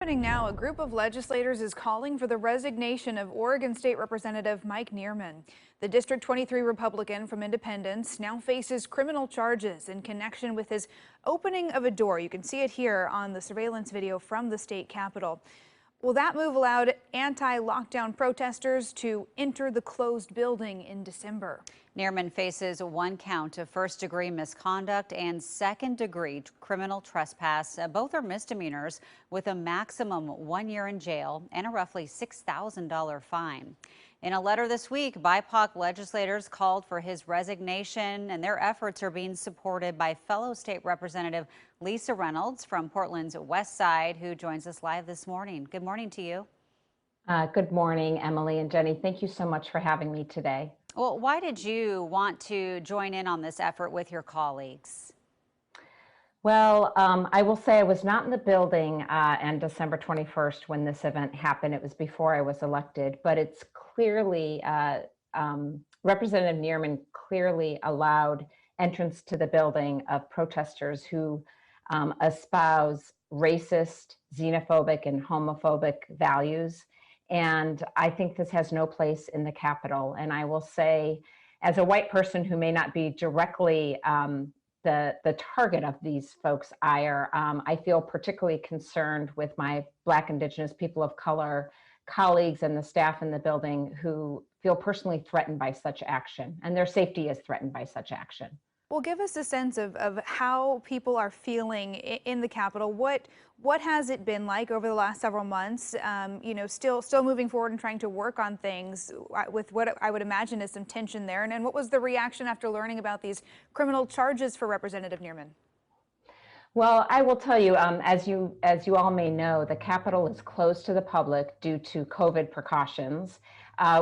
Happening now, a group of legislators is calling for the resignation of Oregon State Representative Mike Nearman. The District 23 Republican from Independence now faces criminal charges in connection with his opening of a door. You can see it here on the surveillance video from the state capitol. Well, that move allowed anti-lockdown protesters to enter the closed building in December. Nearman faces one count of first-degree misconduct and second-degree criminal trespass. Both are misdemeanors with a maximum 1 year in jail and a roughly $6,000 fine. In a letter this week, BIPOC legislators called for his resignation, and their efforts are being supported by fellow state representative Lisa Reynolds from Portland's West Side, who joins us live this morning. Good morning to you. Good morning, Emily and Jenny. Thank you so much for having me today. Well, why did you want to join in on this effort with your colleagues? Well, I will say I was not in the building on December 21st when this event happened. It was before I was elected, but it's clearly, Representative Nearman clearly allowed entrance to the building of protesters who espouse racist, xenophobic, and homophobic values. And I think this has no place in the Capitol. And I will say, as a white person who may not be directly the target of these folks' ire, I feel particularly concerned with my Black, Indigenous, people of color colleagues and the staff in the building who feel personally threatened by such action, and their safety is threatened by such action. Well, give us a sense of how people are feeling in the Capitol. What has it been like over the last several months? You know, still moving forward and trying to work on things with what I would imagine is some tension there. And what was the reaction after learning about these criminal charges for Representative Nearman? Well, I will tell you, as you all may know, the Capitol is closed to the public due to COVID precautions,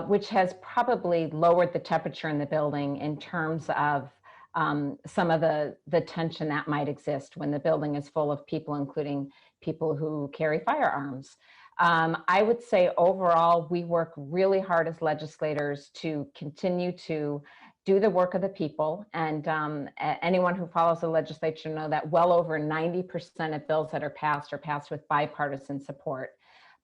which has probably lowered the temperature in the building in terms of some of the tension that might exist when the building is full of people, including people who carry firearms. I would say overall, we work really hard as legislators to continue to do the work of the people. And anyone who follows the legislature know that well over 90% of bills that are passed with bipartisan support.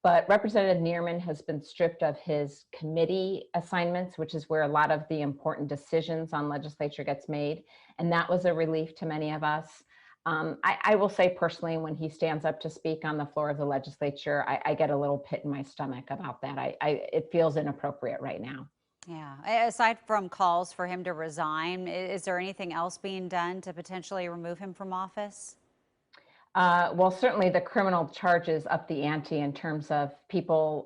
But Representative Nearman has been stripped of his committee assignments, which is where a lot of the important decisions on legislature gets made. And that was a relief to many of us. I will say personally, when he stands up to speak on the floor of the legislature, I get a little pit in my stomach about that. It feels inappropriate right now. Yeah. Aside from calls for him to resign, is there anything else being done to potentially remove him from office? Well, certainly the criminal charges up the ante in terms of people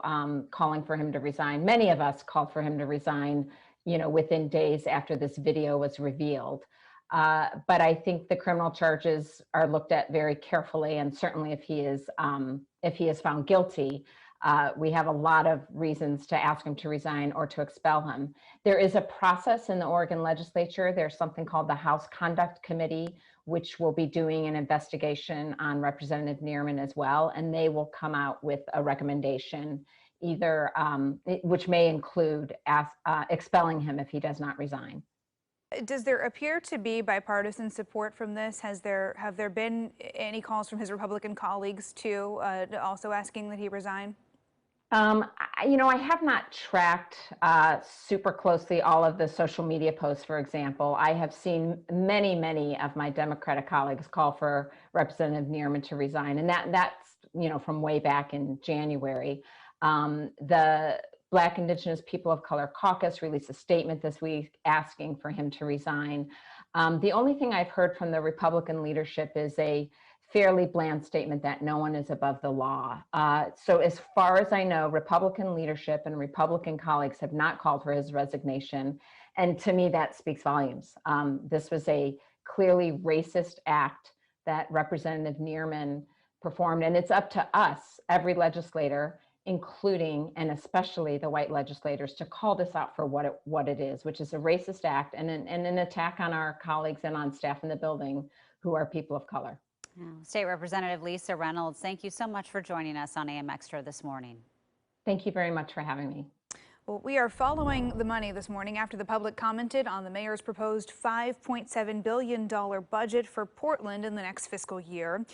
calling for him to resign. Many of us called for him to resign, you know, within days after this video was revealed. But I think the criminal charges are looked at very carefully, and certainly if he is found guilty, we have a lot of reasons to ask him to resign or to expel him. There is a process in the Oregon legislature. There's something called the House Conduct Committee, which will be doing an investigation on Representative Nearman as well, and they will come out with a recommendation, either which may include expelling him if he does not resign. Does there appear to be bipartisan support from this? Have there been any calls from his Republican colleagues to also asking that he resign? You know, I have not tracked super closely all of the social media posts, for example. I have seen many of my Democratic colleagues call for Representative Nearman to resign, and that's, you know, from way back in January. The Black, Indigenous, People of Color Caucus released a statement this week asking for him to resign. The only thing I've heard from the Republican leadership is a fairly bland statement that no one is above the law. So as far as I know, Republican leadership and Republican colleagues have not called for his resignation. And to me, that speaks volumes. This was a clearly racist act that Representative Nearman performed. And it's up to us, every legislator, including and especially the white legislators, to call this out for what it is, which is a racist act and an attack on our colleagues and on staff in the building who are people of color. State Representative Lisa Reynolds, thank you so much for joining us on AM Extra this morning. Thank you very much for having me. Well, we are following the money this morning after the public commented on the mayor's proposed $5.7 billion budget for Portland in the next fiscal year.